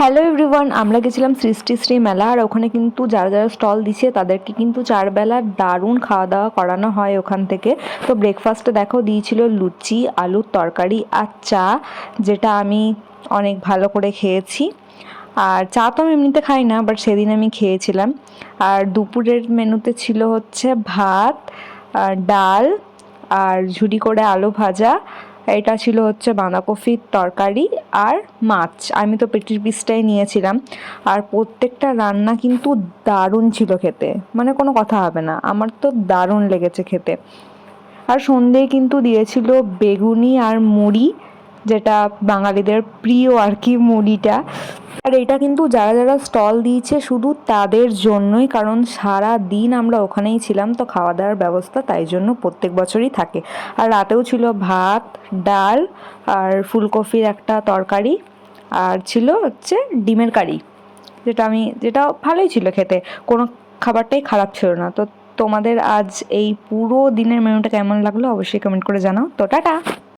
Hello everyone, আমরা গেছিলাম সৃষ্টিশ্রী মেলা। আর ওখানে কিন্তু যারা যারা স্টল দিচ্ছে তাদেরকে কিন্তু 4 বেলার দারুণ খাওয়া দাওয়া করানো হয় ওখান থেকে। তো ব্রেকফাস্টে দেখো দিয়েছিল লুচি, আলুর তরকারি আর চা, যেটা আমি অনেক ভালো করে খেয়েছি। আর চা তো আমি এমনিতে খাই না, বাট সেদিন আমি খেয়েছিলাম। আর দুপুরের মেনুতে ছিল হচ্ছে ভাত আর ডাল আর ঝুরি করে আলু ভাজা। এটা ছিল হচ্ছে বাঁধাকপির তরকারি আর মাছ। আমি তো পেটির পিসটাই নিয়েছিলাম। আর প্রত্যেকটা রান্না কিন্তু দারুণ ছিল খেতে, মানে কোনো কথা হবে না, আমার তো দারুণ লেগেছে খেতে। আর সন্ধ্যেয় কিন্তু দিয়েছিল বেগুনি আর মুড়ি, যেটা বাঙালিদের প্রিয় আর কি মুড়িটা। আর এটা কিন্তু যারা যারা স্টল দিয়েছে শুধু তাদের জন্যই, কারণ সারা দিন আমরা ওখানেই ছিলাম, তো খাওয়া দাওয়ার ব্যবস্থা তাই জন্য প্রত্যেক বছরই থাকে। আর রাতেও ছিল ভাত, ডাল আর ফুলকপির একটা তরকারি, আর ছিল হচ্ছে ডিমের কারি, যেটা ভালোই ছিল খেতে। কোনো খাবারটাই খারাপ ছিল না। তো তোমাদের আজ এই পুরো দিনের মেনুটা কেমন লাগলো অবশ্যই কমেন্ট করে জানাও। তো টাটা।